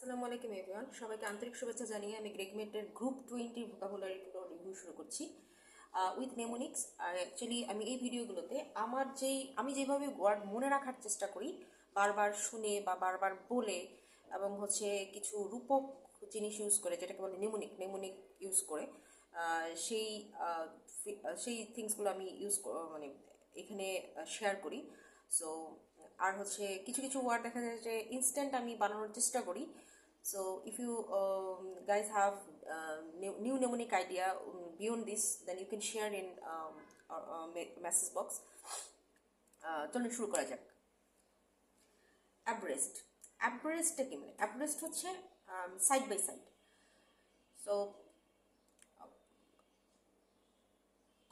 আসসালামু আলাইকুম এভরিওয়ান, সবাইকে আন্তরিক শুভেচ্ছা জানিয়ে আমি গ্রেগমেটের গ্রুপ 20 ভোকাবুলারি রিভিউ শুরু করছি উইথ নেমোনিক্স। আর অ্যাকচুয়ালি আমি এই ভিডিওগুলোতে আমি যেভাবে ওয়ার্ড মনে রাখার চেষ্টা করি বারবার শুনে বা বারবার বলে, এবং কিছু রূপক জিনিস ইউজ করে, যেটাকে বলে নেমোনিক ইউজ করে সেই সেই থিংসগুলো আমি মানে এখানে শেয়ার করি। সো আর কিছু কিছু ওয়ার্ড দেখা যায় যে ইনস্ট্যান্ট আমি বানানোর চেষ্টা করি। So if you guys have new mnemonic idea beyond this, then you can share in our message box. চলুন শুরু করা যাক। অ্যাব্রেস্টটা কি? মানে অ্যাব্রেস্ট হচ্ছে সাইড বাই সাইড। সো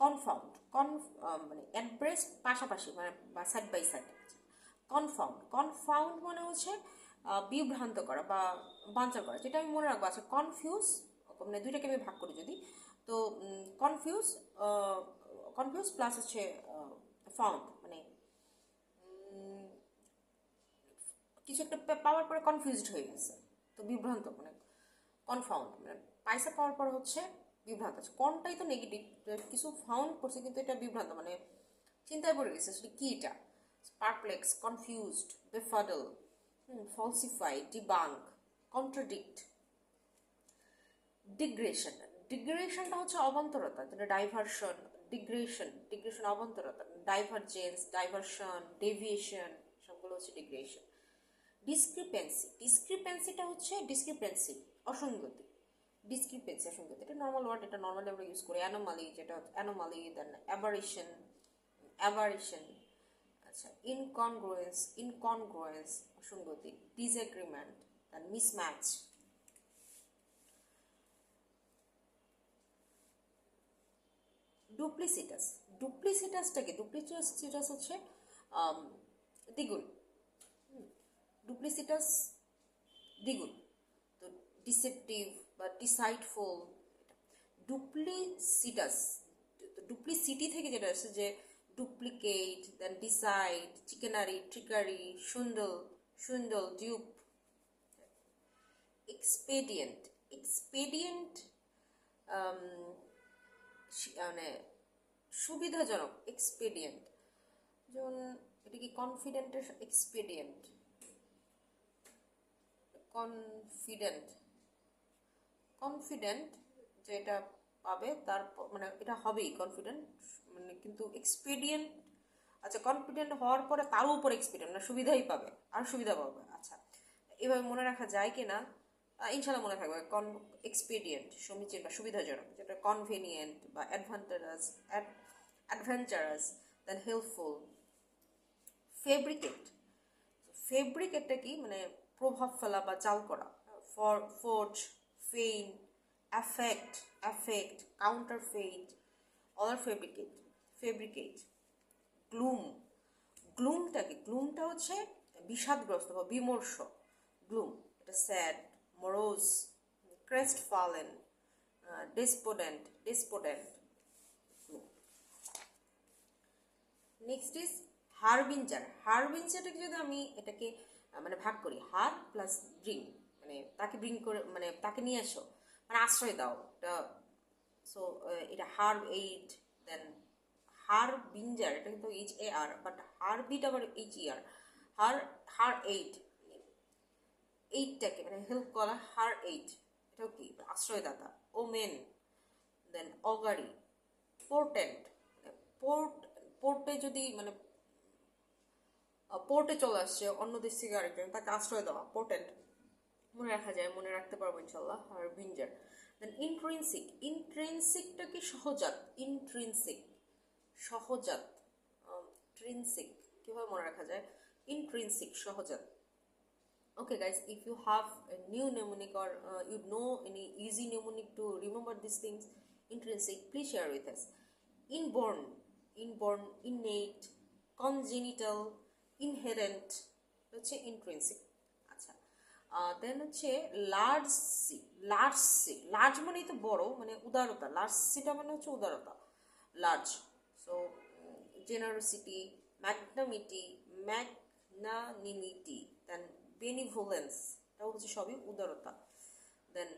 কনফাউন্ড মানে অ্যাব্রেস্ট পাশাপাশি, মানে বা সাইড বাই সাইড। কনফাউন্ড মানে হচ্ছে বিভ্রান্ত করা বা বানচাল করা, যেটা আমি মনে রাখবো। আচ্ছা, কনফিউজ মানে দুইটাকে আমি ভাগ করি যদি, তো কনফিউজ প্লাস ফাউন্ড, মানে কিছু একটা পাওয়ার পরে কনফিউজড হয়ে গেছে, তো বিভ্রান্ত, মানে কনফাউন্ড মানে পয়সা পাওয়ার পর বিভ্রান্ত। কোনটাই তো নেগেটিভ, কিছু ফাউন্ড করছে কিন্তু এটা বিভ্রান্ত, মানে চিন্তায় পড়ে গেছে আসলে কি এটা। পারপ্লেক্স, কনফিউজড, বেফাডল, falsify, debunk, contradict. ডিগ্রেশনটা হচ্ছে অবান্তরতা, যেটা ডাইভারশন, ডিগ্রেশন অবান্তরতা, ডাইভারশন, ডেভিয়েশন, সবগুলো হচ্ছে ডিগ্রেশন। ডিসক্রিপেন্সিটা হচ্ছে অসঙ্গতি। অসঙ্গতি, এটা নর্মাল ওয়ার্ড, এটা নর্মালি আমরা ইউজ করি। অ্যানোমালি, দেন অ্যাভারিশন। আচ্ছা, ইনকনগ্রুয়েন্স অসঙ্গতি, ডিসএগ্রিমেন্ট, দেন মিসম্যাচ। ডুপ্লিসিটাসটা কি? ডুপ্লিসিটাস হচ্ছে দ্বিগুণ। ডুপ্লিসিটাস দ্বিগুণ, তো ডিসেপটিভ বা ডিসাইডফুল। ডুপ্লিসিটি থেকে যেটা আসছে যে ডুপ্লিকেট, দেন ডিসাইড, চিকেনারি, ট্রিকারি, সুন্দল, ডিউপ। এক্সপেডিয়েন্ট মানে সুবিধাজনক, এক্সপেডিয়েন্ট। যেমন এটা কি কনফিডেন্টের এক্সপেডিয়েন্ট, কনফিডেন্ট যেটা পাবে তার মানে এটা হবেই কনফিডেন্ট, মানে কিন্তু এক্সপেডিয়েন্ট। আচ্ছা, কনফিডেন্ট হওয়ার পরে তারও উপর এক্সপেডিয়েন্ট, না সুবিধাই পাবে, আর সুবিধা পাবে। আচ্ছা, এভাবে মনে রাখা যায় কিনা? ইনশাল্লাহ মনে থাকবে। এক্সপেডিয়েন্ট সমীচীন বা সুবিধাজনক, যেটা কনভেনিয়েন্ট বা অ্যাডভেঞ্চারাস, দেন হেল্পফুল। ফেব্রিকেটটা কি? মানে প্রভাব ফেলা বা চাল করা। Forge, feign, affect, counterfeit, or fabricate. গ্লুমটা কি? গ্লুমটা হচ্ছে বিষাদগ্রস্ত বা বিমর্ষ। গ্লুম এটা sad, morose, crestfallen, despondent. Next is হারবিঞ্জারটাকে যদি আমি এটাকে মানে ভাগ করি, হার প্লাস ব্রিং, মানে তাকে ব্রিং করে, মানে তাকে নিয়ে এসো, মানে আশ্রয় দাও। সো এটা এইড, দেন হারবিঞ্জার, এটা কিন্তু HAR, বাট হারবিট আবার HER। এইড, এইডটাকে মানে হেল্প করা, এইড এটাও কি? আশ্রয়দাতা। ওমেন, দেন অগারি, পোর্টেন্ট। পোর্টে যদি মানে পোর্টে চলে আসছে অন্য দেশ থেকে আরেকজন, তাকে আশ্রয় দেওয়া, পোর্টেন্ট। মনে রাখা যায়, মনে রাখতে পারবো ইনশাল্লাহ। আর বিঞ্জার। দেন ইন্ট্রিনসিকটা কি? সহজাত। ট্রিনসিক কিভাবে মনে রাখা যায়? ইন্ট্রিনসিক, সহজাত। Okay guys, if you have a new mnemonic or you know any easy mnemonic to remember these things, intrinsic, please share with us. Inborn, innate, congenital, inherent হচ্ছে intrinsic. আচ্ছা, দেন হচ্ছে লার্জ মানেই তো বড়, মানে উদারতা। লার্জসিটা মানে হচ্ছে উদারতা, লার্জ। সো জেনারোসিটি, ম্যাগনানিমিটি, দেন বেনিভোলেন্স, এটাও হচ্ছে সবই উদারতা। দেন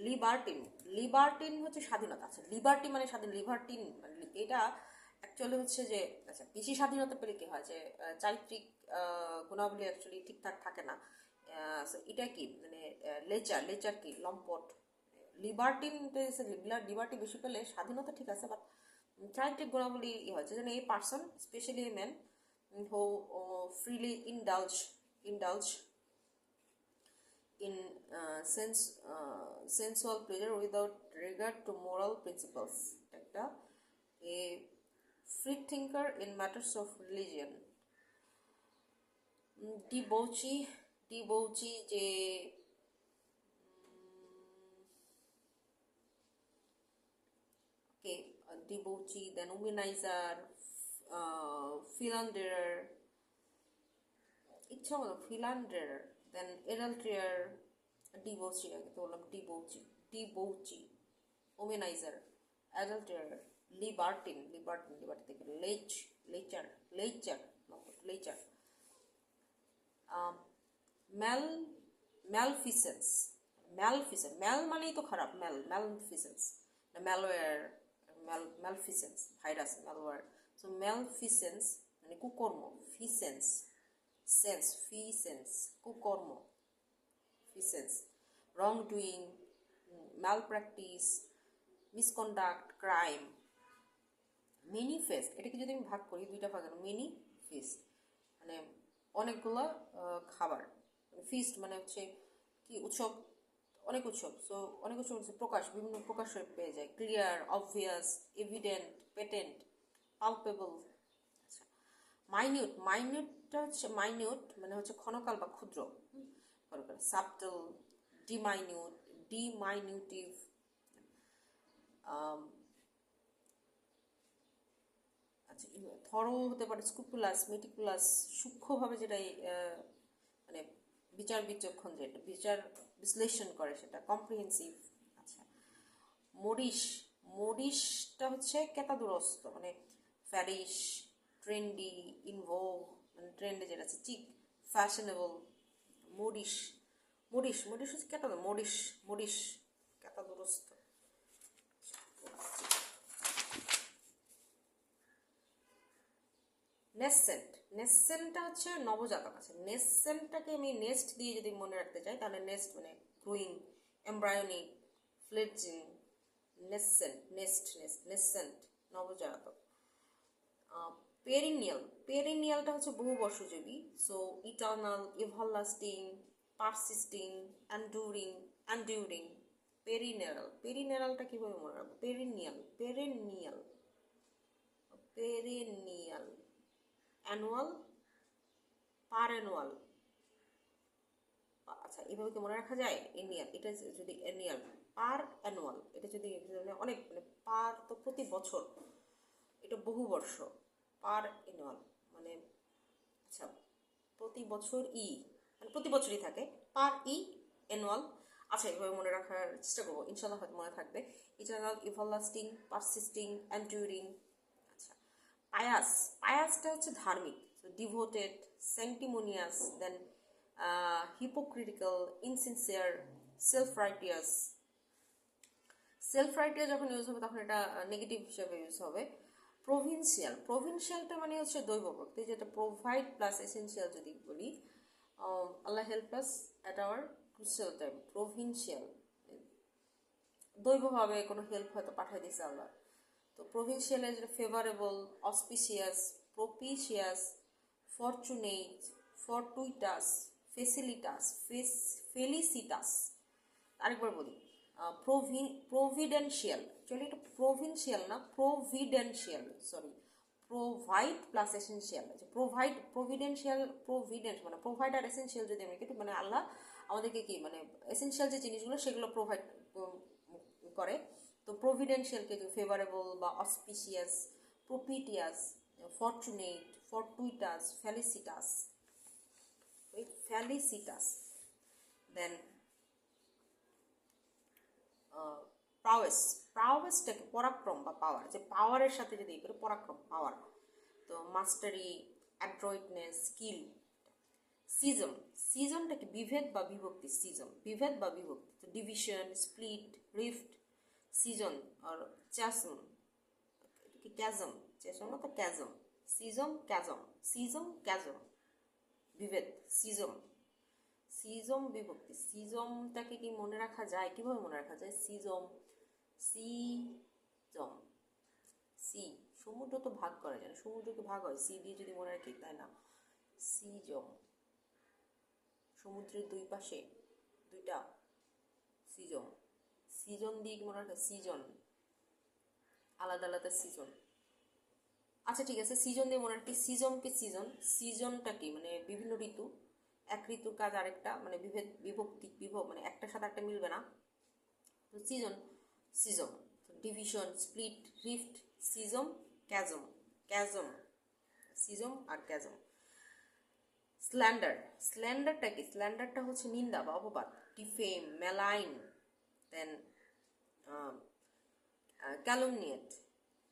লিবার্টিন, লিবার্টিন হচ্ছে স্বাধীনতা। আচ্ছা লিবার্টি মানে স্বাধীন, লিবার্টিন মানে এটা অ্যাকচুয়ালি হচ্ছে যে আচ্ছা বেশি স্বাধীনতা পেলে কি হয় যে চারিত্রিক গুণাবলী অ্যাকচুয়ালি ঠিকঠাক থাকে না। এটা কি মানে লেচার কি লম্পট। লিবার্টিন লিবার্টি বেশি পেলে স্বাধীনতা ঠিক আছে, বাট চারিত্রিক গুণাবলী হচ্ছে যেন এই person specially a man who freely indulge in sensual pleasure without regard to moral principles. একটা a free thinker in matters of religion. ডিবৌচি যে okay, ডিবৌচি, দেন উমেনাইজার, philanderer, ইচ্ছা হলো philanderer, দেন এডাল্ট্রিয়ার, ডিবৌচি আগে তো বললাম ডিবৌচি, ওমেনাইজার, অ্যাডাল্টার, লিবার্টি থেকে লেচার, ম্যালফিসেন্স, ম্যাল মানেই তো খারাপ, ম্যালফিসেন্স, ম্যালফিসেন্স ভাইরাস, ম্যালওয়্যার। সো ম্যালফিসেন্স মানে কুকর্ম, ফিসেন্স কুকর্ম, ফিসেন্স, রং ডুইং, ম্যাল প্র্যাকটিস, মিসকন্ডাক্ট, ক্রাইম। মেনিফেস্ট, এটাকে যদি আমি ভাগ করি দুইটা ভাগ, মেনিফেস্ট মানে অনেকগুলো খাবার, ফিস্ট মানে হচ্ছে কি উৎসব, অনেক উৎসব। সো অনেক উৎসব হচ্ছে প্রকাশ, বিভিন্ন প্রকাশ পেয়ে যায়, clear, obvious, evident, patent, palpable. আচ্ছা মাইনিউটটা হচ্ছে মাইনিউট মানে হচ্ছে ক্ষণকাল বা ক্ষুদ্র, সাবটল, ডিমাইনিউটিভ, আচ্ছা থরো হতে পারে, স্ক্রুপুলাস, মেটিকুলাস, সূক্ষ্মভাবে যেটা মানে বিচার বিচক্ষণ, যেটা বিচার বিশ্লেষণ করে সেটা কম্প্রিহেন্সিভ। আচ্ছা মডিশটা হচ্ছে কেতাদুরস্ত মানে ফ্যারিশ, ট্রেন্ডি, ইনভোভ মানে ট্রেন্ডে যেটা আছে, চিক, ফ্যাশনেবল। মডিশ হচ্ছে কেতাদুর, মডিশ কেতাদুরস্ত। নেসেন্টটা হচ্ছে নবজাতক। আছে নেসেন্টটাকে আমি নেস্ট দিয়ে যদি মনে রাখতে চাই তাহলে নেস্ট মানে গ্রোয়িং, এমব্রায়োনিক, ফ্লেজিং, নেসেন্ট নবজাতক। পেরিনিয়ালটা হচ্ছে বহু বর্ষজীবী। So eternal, everlasting, persisting, enduring. পেরিনিয়ালটা কিভাবে মনে রাখবো? Perennial, annual, perannual. আচ্ছা এইভাবে কি মনে রাখা যায়? এনিয়াল, এটা যদি অ্যানুয়াল, পার অ্যানুয়াল, এটা যদি অনেক মানে পার তো প্রতি বছর, এটা বহু বর্ষ, পার অ্যানুয়াল মানে আচ্ছা প্রতি বছর মানে প্রতি বছরই থাকে, পার অ্যানুয়াল। আচ্ছা এইভাবে মনে রাখার চেষ্টা করবো, ইনশাল্লাহ হয়তো মনে থাকবে। Eternal, everlasting, persisting, enduring. আচ্ছা পায়াসটা হচ্ছে ধার্মিক, devoted, sanctimonious, then hypocritical, insincere, self righteous যখন ইউজ হবে তখন এটা নেগেটিভ হিসেবে ইউজ হবে। প্রভিনশিয়ালটা মানে হচ্ছে দৈব ভক্তি, যেটা প্রোভাইড প্লাস এসেন্সিয়াল যদি বলি, Allah help us at our crucial time. Provincial দৈবভাবে কোনো হেল্প হয়তো পাঠিয়ে দিচ্ছে আল্লাহ। তো প্রভিনশিয়ালের যেটা favourable, auspicious, propitious, fortunate, fortuitous, felicitous. আরেকবার বলি, প্রভিডেন্সিয়াল, চলি এটা প্রভিনশিয়াল না, providential, sorry, provide plus essential. Providence মানে প্রোভাইড আর এসেন্সিয়াল যদি আমি কেটে মানে আল্লাহ আমাদেরকে কি মানে এসেন্সিয়াল যে জিনিসগুলো সেগুলো প্রোভাইড করে। তো প্রভিডেন্সিয়ালকে ফেভারেবল বা অসপিসিয়াস, প্রপিটিয়াস, ফরচুনেট, ফরটুইটাস, ফ্যালিসিটাস। দেন প্রাওয়েসটাকে পরাক্রম বা পাওয়ার, যে পাওয়ারের সাথে যদি করে পরাক্রম, পাওয়ার। তো মাস্টারি, অ্যাড্রয়েডনেস, স্কিল। সিজম, সিজনটা কি বিভেদ বা বিভক্তি, সিজম বিভেদ বা বিভক্তি, তো ডিভিশন, স্প্লিট, রিফট, সিজন আর চ্যাসম, কি ক্যাজম, চ্যাসম না তো ক্যাজম, সিজম ক্যাজম, সিজম ক্যাজম, বিভেদ, সিজম, সিজম বিভক্তি, সিজমটাকে কি মনে রাখা যায়, কিভাবে মনে রাখা যায়, সিজম, সিজম, সি, সমুদ্র তো ভাগ করা যায় না, সমুদ্রকে ভাগ হয় সি দিয়ে যদি মনে রাখি, তাই না, সিজম, সমুদ্রের দুই পাশে দুইটা সিজন, সিজন দিয়ে মনে রাখে, সিজন আলাদা আলাদা সিজন, আচ্ছা ঠিক আছে, সিজন দিয়ে মনে রাখি, সিজনকে সিজন, সিজনটা কি মানে বিভিন্ন ঋতু, এক ঋতুর কাজ আরেকটা, মানে বিভেদ বিভক্তি মানে একটার সাথে একটা মিলবে না, তো সিজন, সিজম, ডিভিশন, স্প্লিট, রিফট, সিজম, ক্যাজম, ক্যাজম, সিজম আর ক্যাজম। স্ল্যান্ডার, স্ল্যান্ডারটা কি, স্ল্যান্ডারটা হচ্ছে নিন্দা বা অপবাদ, ডিফেম, মেলাইন, দেন ক্যালুমনিয়েট,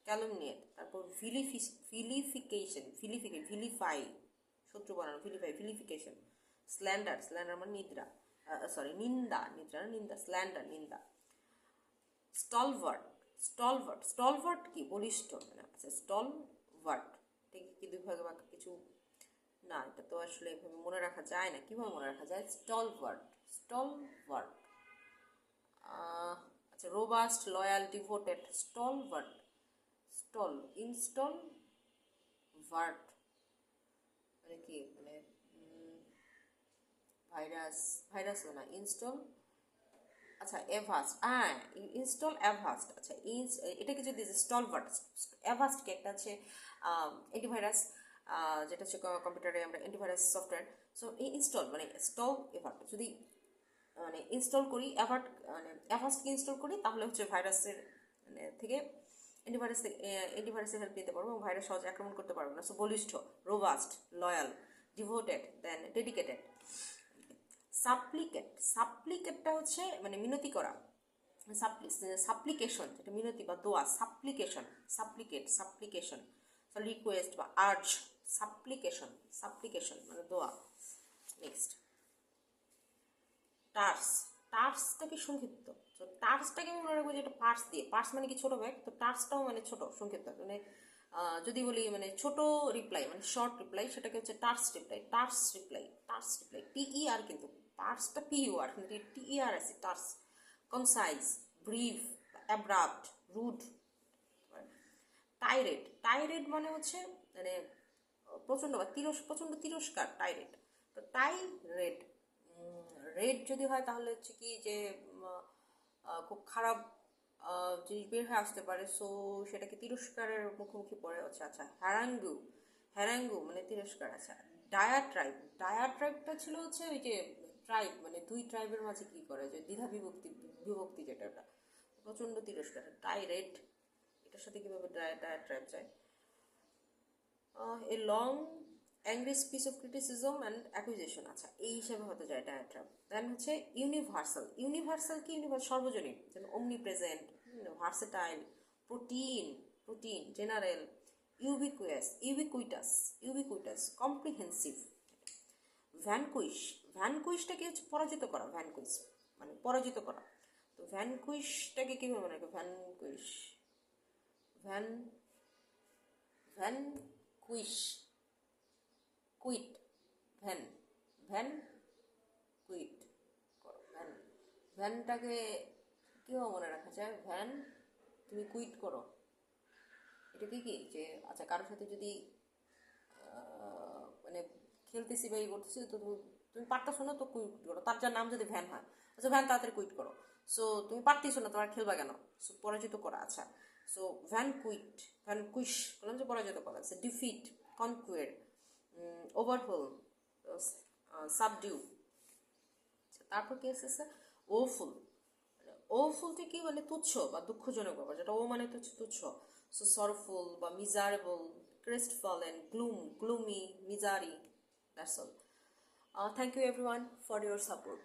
ক্যালুমনিয়েট, তারপর ভিলিফিকেশন, ভিলিফাই, শত্রু বানানো, ভিলিফাই, ভিলিফিকেশন, স্ল্যান্ডার, স্ল্যান্ডার মানে নিদ্রা, সরি নিন্দা, নিদ্রা না নিন্দা, স্ল্যান্ডার নিন্দা। স্টলভার্ট, স্টলভার্ট, স্টলভার্ট কি বলিষ্ঠ, মানে আচ্ছা স্টলভার্ট, ঠিক কি দুই ভাগে ভাগ কিছু না, এটা তো আসলে এভাবে মনে রাখা যায় না, কিভাবে মনে রাখা যায়, স্টলভার্ট, স্টলভার্ট, আচ্ছা robust, loyal, devoted, stalwart, stall, install wart মানে কি, মানে ভাইরাস, ভাইরাস না, ইনস্টল, আচ্ছা এভাস্ট, হ্যাঁ ইনস্টল অ্যাভাস্ট, আচ্ছা এটাকে যদি স্টলভার্ট, অ্যাভাস্ট কি একটা আছে অ্যান্টিভাইরাস, যেটা হচ্ছে কম্পিউটারে আমরা অ্যান্টিভাইরাস সফটওয়্যার, সো এই ইনস্টল মানে স্টল এভার্ট, যদি মানে ইনস্টল করি অ্যাভার্ট, মানে অ্যাভাস্টকে ইনস্টল করি তাহলে হচ্ছে ভাইরাসের মানে থেকে অ্যান্টিভাইরাসের হেল্প নিতে পারবো এবং ভাইরাস সহজে আক্রমণ করতে পারবো না, সো বলিষ্ঠ, রোবাস্ট, লয়াল, ডিভোটেড, দেন ডেডিকেটেড। সাপ্লিকেট, সাপ্লিকেটটা হচ্ছে মানে মিনতি করা, সাপ্লিকেশন এটা মিনতি বা দোয়া, সাপ্লিকেশন, সাপ্লিকেট, সাপ্লিকেশন, রিকোয়েস্ট বা আর্জ, সাপ্লিকেশন, সাপ্লিকেশন মানে দোয়া। নেক্সট টার্স, টার্সটাকে সংক্ষিপ্ত, তো টার্সটাকে মনে রাখবো যে এটা পার্স দিয়ে, পার্স মানে কি ছোট ব্যাগ, তো টার্সটাও মানে ছোট সংক্ষিপ্ত, মানে যদি বলি মানে ছোট রিপ্লাই মানে শর্ট রিপ্লাই, সেটাকে হচ্ছে টার্স রিপ্লাই, টার্স রিপ্লাই, টার্স রিপ্লাই, টিইআর কিন্তু টার্সটা পিইউআর কিন্তু টিইআর আছে, টার্স, কনসাইজ, ব্রিফ, অ্যাব্রাপ্ট, রুড। টাইরেড, টাইরেড মানে হচ্ছে মানে প্রচণ্ড বা প্রচণ্ড তিরস্কার, টাইরেড, তো টাইরেড, রেড যদি হয় তাহলে হচ্ছে কি যে খুব খারাপ জিনিস বের হয়ে আসতে পারে, সো সেটাকে তিরস্কারের মুখোমুখি পড়ে হচ্ছে, আচ্ছা হ্যারাঙ্গু, হ্যারাঙ্গু মানে তিরস্কার, আচ্ছা ডায়াট্রাইব, ডায়াট্রাইবটা ছিল হচ্ছে ওই যে ট্রাইব মানে দুই ট্রাইবের মাঝে কি করে যে দ্বিধা বিভক্তি, বিভক্তি যেটা ওটা প্রচণ্ড তিরস্কার, ডাইরেড, এটার সাথে কীভাবে ডায়াট্রাইব যায়, a long angry speech of criticism and acquisition, আচ্ছা এই হিসাবে হতে যায় ডায়াট্রাম। দেন হচ্ছে ইউনিভার্সাল, ইউনিভার্সাল কি, ইউনিভার্সাল সর্বজনীন, যেমন omnipresent, versatile, protean, protean, general, ubiquitous, ubiquitous, ubiquitous, comprehensive. Vanquish, ভ্যানকুইশটাকে হচ্ছে পরাজিত করা, ভ্যানকুইশ মানে পরাজিত করা, তো ভ্যানকুইশটাকে কীভাবে মনে রাখবে, vanquish, van, vanquish, quit, van, van quit করো, ভ্যান, ভ্যানটাকে কীভাবে মনে রাখা যায়, ভ্যান তুমি কুইট করো, এটা কি কি যে আচ্ছা কারোর সাথে যদি মানে খেলতেছি বা ই করতেছি, তো তুমি তুমি পারতেছো না তো কুইট করো, তার যার নাম যদি ভ্যান হয়, আচ্ছা ভ্যান তাড়াতাড়ি কুইট করো, সো তুমি পারতেছো না তোমার খেলবা কেন, সো পরাজিত করা, আচ্ছা সো ভ্যান কুইট, ভ্যান কুইশ বললাম যে পরাজিত করা, আচ্ছা ডিফিট, কনকুয়ের, ওভারহোল, সাবডিউ, তারপর কি আছে ওফুল, ওফুল থেকে মানে তুচ্ছ বা দুঃখজনক ব্যাপার, যেটা ও মানে হচ্ছে তুচ্ছ, সো সরফুল বা miserable, crestfallen, glum, gloomy, misery, that's all. Thank you everyone for your support.